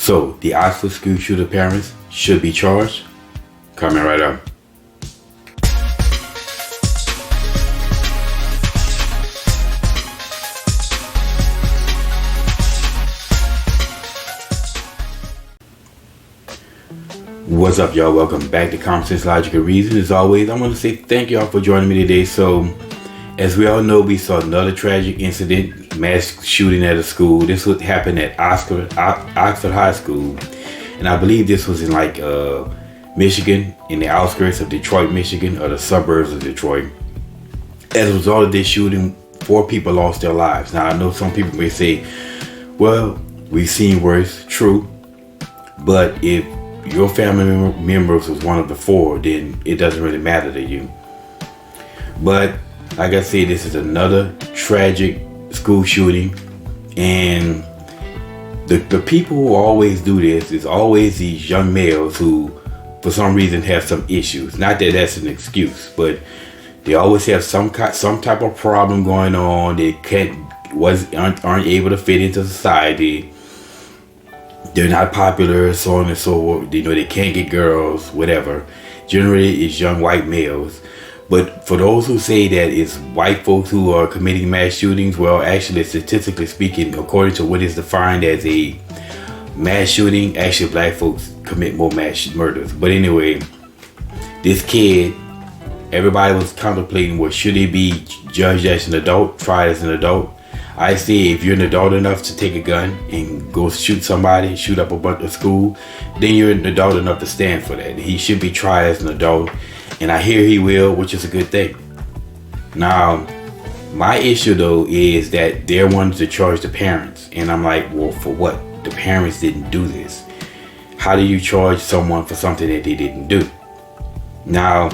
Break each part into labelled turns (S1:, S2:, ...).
S1: So, the Oxford school shooter parents should be charged? Coming right up. What's up, y'all? Welcome back to Common Sense, Logic, and Reason. As always, I want to say thank y'all for joining me today. So, as we all know, we saw another tragic incident, mass shooting at a school. This would happen at Oxford High School, and I believe this was in Michigan, in the outskirts of Detroit, Michigan, or the suburbs of Detroit. As a result of this shooting, 4 people lost their lives. Now, I know some people may say, well, we've seen worse. True. But if your family members was one of the 4, then it doesn't really matter to you. But like I said, this is another tragic school shooting, and the people who always do this is always these young males who, for some reason, have some issues. Not that that's an excuse, but they always have some type of problem going on. They aren't able to fit into society. They're not popular, so on and so forth. They can't get girls, whatever. Generally, it's young white males. But for those who say that it's white folks who are committing mass shootings, well, actually, statistically speaking, according to what is defined as a mass shooting, actually black folks commit more mass murders. But anyway, this kid, everybody was contemplating, well, should he be judged as an adult, tried as an adult? I say if you're an adult enough to take a gun and go shoot somebody, shoot up a bunch of school, then you're an adult enough to stand for that. He should be tried as an adult, and I hear he will, which is a good thing. Now, my issue though is that they're wanting to charge the parents, and I'm like, well, for what? The parents didn't do this. How do you charge someone for something that they didn't do? Now,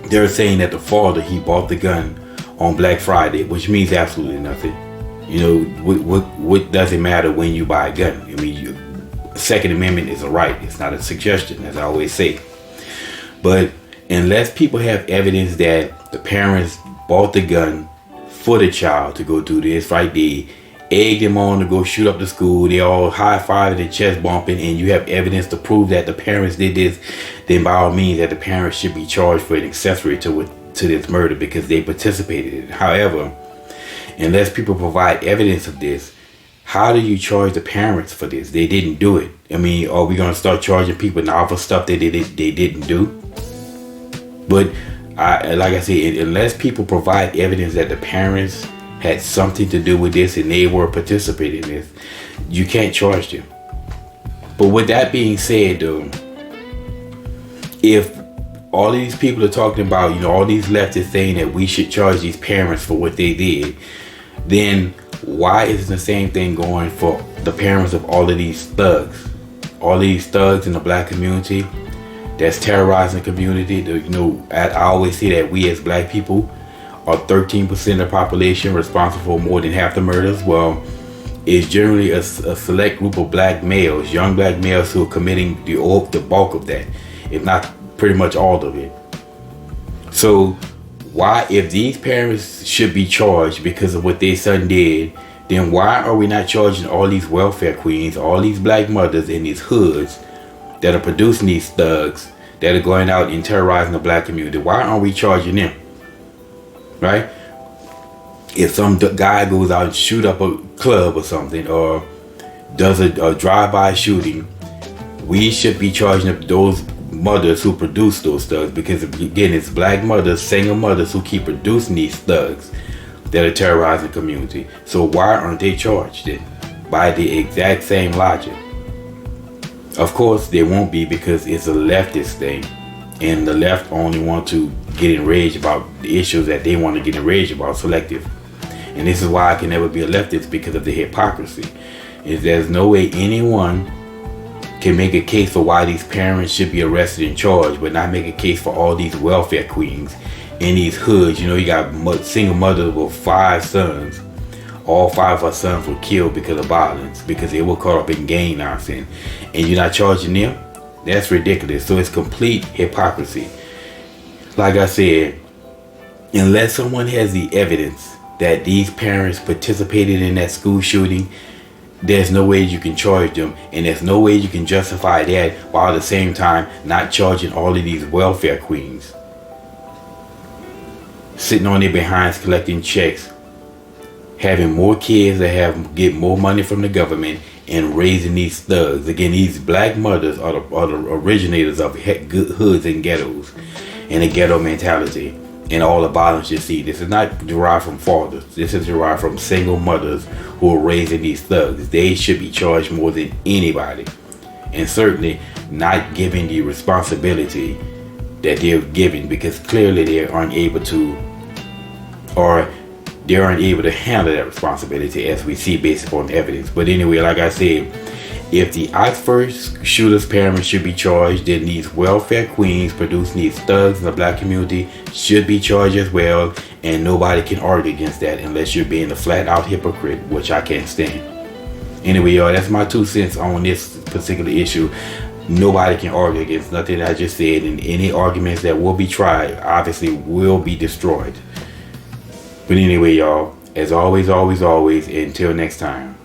S1: they're saying that the father, he bought the gun on Black Friday, which means absolutely nothing. What does it matter when you buy a gun? I mean, Second Amendment is a right. It's not a suggestion, as I always say. But unless people have evidence that the parents bought the gun for the child to go do this, right? They egged him on to go shoot up the school. They all high-fiving and chest bumping, and you have evidence to prove that the parents did this, then by all means that the parents should be charged for an accessory to this murder because they participated in it. However, unless people provide evidence of this, how do you charge the parents for this? They didn't do it. I mean, are we going to start charging people now for stuff that they didn't do? But like I said, unless people provide evidence that the parents had something to do with this and they were participating in this, you can't charge them. But with that being said, though, if all of these people are talking about, all these leftists saying that we should charge these parents for what they did, then why isn't the same thing going for the parents of all of these thugs? All these thugs in the black community that's terrorizing the community. I always say that we as black people are 13% of the population responsible for more than half the murders. Well, it's generally a select group of black males, young black males, who are committing the bulk of that, if not pretty much all of it. So why, if these parents should be charged because of what their son did, then why are we not charging all these welfare queens, all these black mothers in these hoods that are producing these thugs that are going out and terrorizing the black community? Why aren't we charging them? Right? If some guy goes out and shoot up a club or something, or does a drive-by shooting, we should be charging up those mothers who produce those thugs, because again, it's black mothers, single mothers, who keep producing these thugs that are terrorizing the community. So why aren't they charged then? By the exact same logic. Of course they won't be, because it's a leftist thing, and the left only want to get enraged about the issues that they want to get enraged about, selective. And this is why I can never be a leftist, because of the hypocrisy. There's no way anyone can make a case for why these parents should be arrested and charged, but not make a case for all these welfare queens in these hoods. You got single mothers with 5 sons. All 5 of her sons were killed because of violence, because they were caught up in gang nonsense, and you're not charging them? That's ridiculous. So it's complete hypocrisy. Like I said, unless someone has the evidence that these parents participated in that school shooting, there's no way you can charge them, and there's no way you can justify that while at the same time not charging all of these welfare queens sitting on their behinds collecting checks, having more kids that get more money from the government, and raising these thugs. Again, these black mothers are the originators of hoods and ghettos and the ghetto mentality and all the violence you see. This is not derived from fathers. This is derived from single mothers who are raising these thugs. They should be charged more than anybody, and certainly not given the responsibility that they're given, because clearly they aren't able to, or they aren't able to handle that responsibility, as we see based upon evidence. But anyway, like I said, if the Oxford shooter's parents should be charged, then these welfare queens producing these thugs in the black community should be charged as well, and nobody can argue against that unless you're being a flat out hypocrite, which I can't stand. Anyway, y'all, that's my 2 cents on this particular issue. Nobody can argue against nothing I just said, and any arguments that will be tried obviously will be destroyed. But anyway, y'all, as always, until next time.